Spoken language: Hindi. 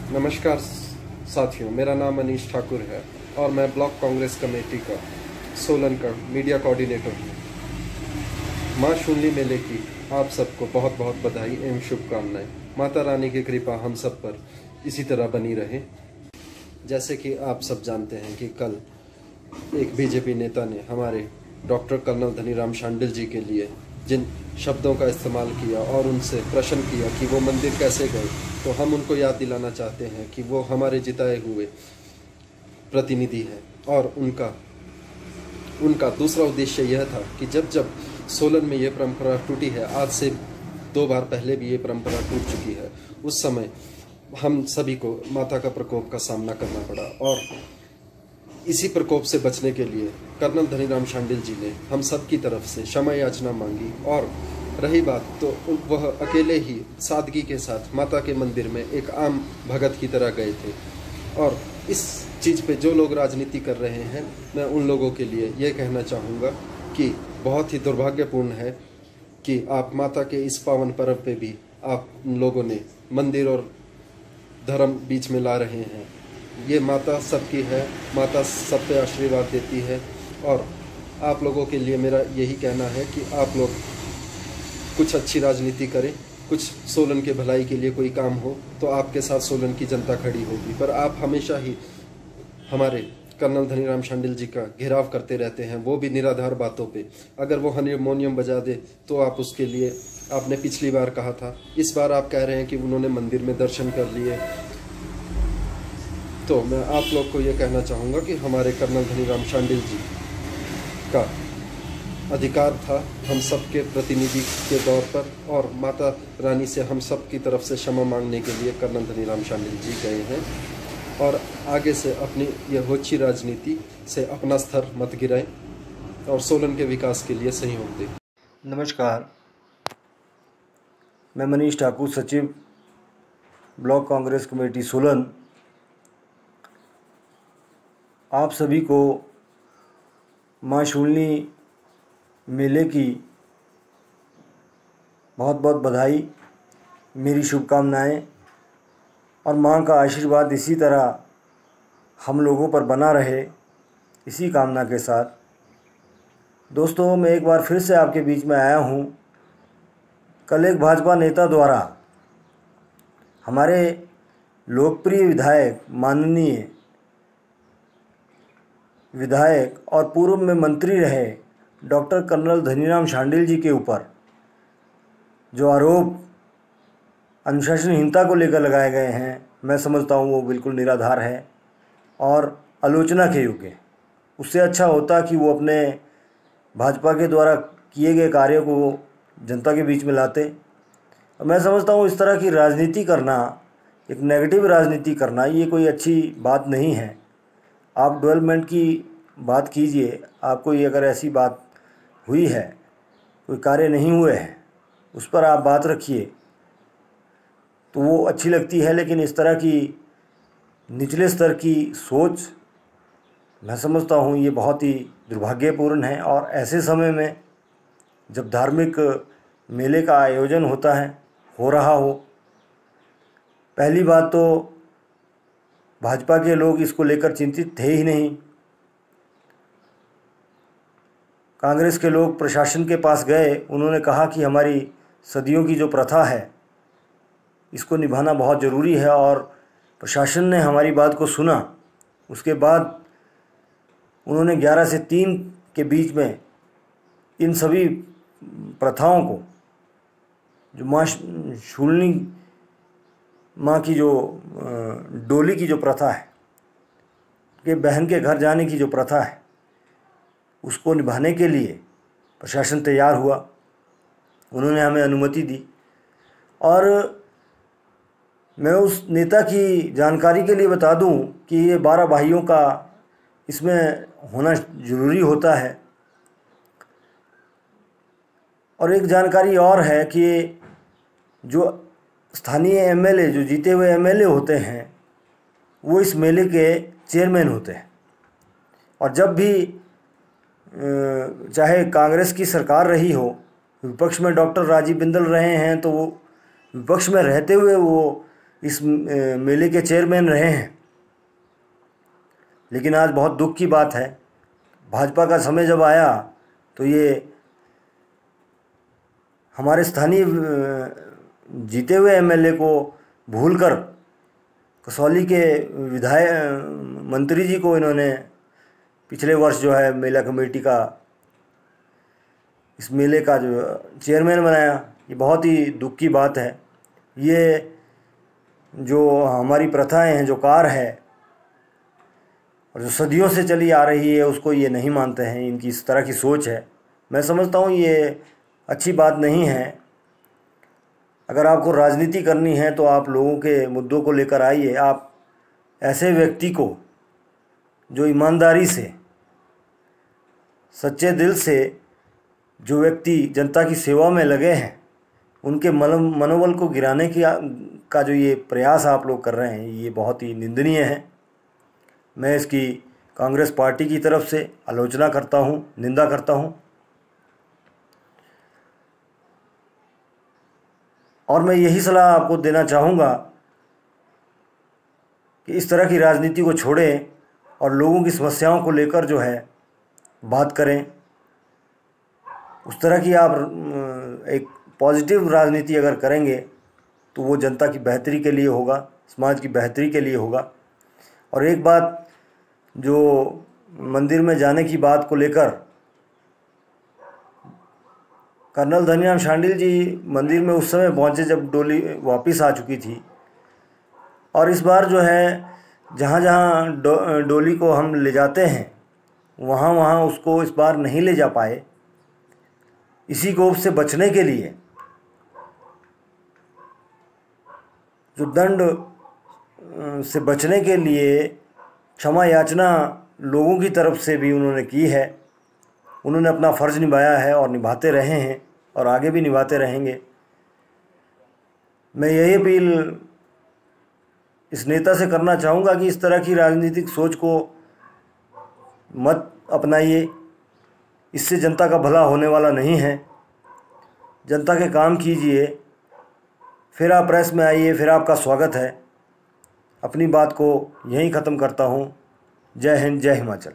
नमस्कार साथियों, मेरा नाम मनीष ठाकुर है और मैं ब्लॉक कांग्रेस कमेटी का सोलन का मीडिया कोऑर्डिनेटर हूँ। माँ शूलिनी मेले की आप सबको बहुत बहुत बधाई एवं शुभकामनाएं। माता रानी की कृपा हम सब पर इसी तरह बनी रहे। जैसे कि आप सब जानते हैं कि कल एक बीजेपी नेता ने हमारे डॉक्टर कर्नल धनीराम शांडिल जी के लिए जिन शब्दों का इस्तेमाल किया और उनसे प्रश्न किया कि वो मंदिर कैसे गए, तो हम उनको याद दिलाना चाहते हैं कि वो हमारे जिताए हुए प्रतिनिधि हैं और उनका दूसरा उद्देश्य यह था कि जब जब सोलन में ये परंपरा टूटी है, आज से 2 बार पहले भी ये परंपरा टूट चुकी है, उस समय हम सभी को माता का प्रकोप का सामना करना पड़ा और इसी प्रकोप से बचने के लिए कर्नल धनीराम शांडिल जी ने हम सब की तरफ से क्षमा याचना मांगी। और रही बात, तो वह अकेले ही सादगी के साथ माता के मंदिर में एक आम भगत की तरह गए थे। और इस चीज़ पे जो लोग राजनीति कर रहे हैं, मैं उन लोगों के लिए ये कहना चाहूँगा कि बहुत ही दुर्भाग्यपूर्ण है कि आप माता के इस पावन पर्व पे भी आप लोगों ने मंदिर और धर्म बीच में ला रहे हैं। ये माता सबकी है, माता सब पे आशीर्वाद देती है और आप लोगों के लिए मेरा यही कहना है कि आप लोग कुछ अच्छी राजनीति करें, कुछ सोलन के भलाई के लिए कोई काम हो तो आपके साथ सोलन की जनता खड़ी होगी। पर आप हमेशा ही हमारे कर्नल धनीराम शांडिल जी का घेराव करते रहते हैं, वो भी निराधार बातों पे। अगर वो हारमोनियम बजा दे तो आप उसके लिए, आपने पिछली बार कहा था, इस बार आप कह रहे हैं कि उन्होंने मंदिर में दर्शन कर लिए। तो मैं आप लोग को ये कहना चाहूँगा कि हमारे कर्नल धनीराम शांडिल जी का अधिकार था हम सब के प्रतिनिधि के तौर पर, और माता रानी से हम सब की तरफ से क्षमा मांगने के लिए कर्नल धनीराम शांडिल जी गए हैं। और आगे से अपनी यह होच्छी राजनीति से अपना स्तर मत गिराएं और सोलन के विकास के लिए सहयोग दें। नमस्कार, मैं मनीष ठाकुर, सचिव ब्लॉक कांग्रेस कमेटी सोलन। आप सभी को माँ शूलिनी मेले की बहुत बहुत बधाई, मेरी शुभकामनाएं और माँ का आशीर्वाद इसी तरह हम लोगों पर बना रहे, इसी कामना के साथ। दोस्तों, मैं एक बार फिर से आपके बीच में आया हूँ। कल एक भाजपा नेता द्वारा हमारे लोकप्रिय विधायक, माननीय विधायक और पूर्व में मंत्री रहे डॉक्टर कर्नल धनीराम शांडिल जी के ऊपर जो आरोप अनुशासनहीनता को लेकर लगाए गए हैं, मैं समझता हूँ वो बिल्कुल निराधार है और आलोचना के योग्य। उससे अच्छा होता कि वो अपने भाजपा के द्वारा किए गए कार्यों को जनता के बीच में लाते। मैं समझता हूँ इस तरह की राजनीति करना, एक नेगेटिव राजनीति करना, ये कोई अच्छी बात नहीं है। आप डेवलपमेंट की बात कीजिए, आपको ये अगर ऐसी बात हुई है, कोई कार्य नहीं हुए हैं, उस पर आप बात रखिए तो वो अच्छी लगती है। लेकिन इस तरह की निचले स्तर की सोच, मैं समझता हूँ ये बहुत ही दुर्भाग्यपूर्ण है। और ऐसे समय में जब धार्मिक मेले का आयोजन होता है, हो रहा हो, पहली बात तो भाजपा के लोग इसको लेकर चिंतित थे ही नहीं। कांग्रेस के लोग प्रशासन के पास गए, उन्होंने कहा कि हमारी सदियों की जो प्रथा है इसको निभाना बहुत ज़रूरी है, और प्रशासन ने हमारी बात को सुना। उसके बाद उन्होंने 11 से 3 के बीच में इन सभी प्रथाओं को, जो माँ शूलिनी माँ की जो डोली की जो प्रथा है, कि बहन के घर जाने की जो प्रथा है, उसको निभाने के लिए प्रशासन तैयार हुआ। उन्होंने हमें अनुमति दी। और मैं उस नेता की जानकारी के लिए बता दूं कि ये 12 भाइयों का इसमें होना ज़रूरी होता है। और एक जानकारी और है कि जो स्थानीय एमएलए, जो जीते हुए एमएलए होते हैं, वो इस मेले के चेयरमैन होते हैं। और जब भी चाहे कांग्रेस की सरकार रही हो, विपक्ष में डॉक्टर राजीव बिंदल रहे हैं, तो वो विपक्ष में रहते हुए वो इस मेले के चेयरमैन रहे हैं। लेकिन आज बहुत दुख की बात है, भाजपा का समय जब आया तो ये हमारे स्थानीय जीते हुए एमएलए को भूलकर कसौली के विधायक मंत्री जी को इन्होंने पिछले वर्ष जो है मेला कमेटी का, इस मेले का जो चेयरमैन बनाया। ये बहुत ही दुख की बात है। ये जो हमारी प्रथाएं हैं, जो कार है और जो सदियों से चली आ रही है, उसको ये नहीं मानते हैं। इनकी इस तरह की सोच है। मैं समझता हूँ ये अच्छी बात नहीं है। अगर आपको राजनीति करनी है तो आप लोगों के मुद्दों को लेकर आइए। आप ऐसे व्यक्ति को जो ईमानदारी से, सच्चे दिल से, जो व्यक्ति जनता की सेवा में लगे हैं, उनके मनोबल को गिराने का जो ये प्रयास आप लोग कर रहे हैं, ये बहुत ही निंदनीय है। मैं इसकी कांग्रेस पार्टी की तरफ से आलोचना करता हूँ, निंदा करता हूँ। और मैं यही सलाह आपको देना चाहूँगा कि इस तरह की राजनीति को छोड़ें और लोगों की समस्याओं को लेकर जो है बात करें। उस तरह की आप एक पॉजिटिव राजनीति अगर करेंगे तो वो जनता की बेहतरी के लिए होगा, समाज की बेहतरी के लिए होगा। और एक बात, जो मंदिर में जाने की बात को लेकर, कर्नल धनीराम शांडिल जी मंदिर में उस समय पहुंचे जब डोली वापस आ चुकी थी। और इस बार जो है जहाँ जहाँ डोली को हम ले जाते हैं, वहाँ वहाँ उसको इस बार नहीं ले जा पाए। इसी कोप से बचने के लिए, जो दंड से बचने के लिए क्षमा याचना लोगों की तरफ से भी उन्होंने की है। उन्होंने अपना फ़र्ज़ निभाया है और निभाते रहे हैं और आगे भी निभाते रहेंगे। मैं यही अपील इस नेता से करना चाहूँगा कि इस तरह की राजनीतिक सोच को मत अपनाइए। इससे जनता का भला होने वाला नहीं है। जनता के काम कीजिए, फिर आप प्रेस में आइए, फिर आपका स्वागत है। अपनी बात को यहीं ख़त्म करता हूँ। जय हिंद, जय हिमाचल।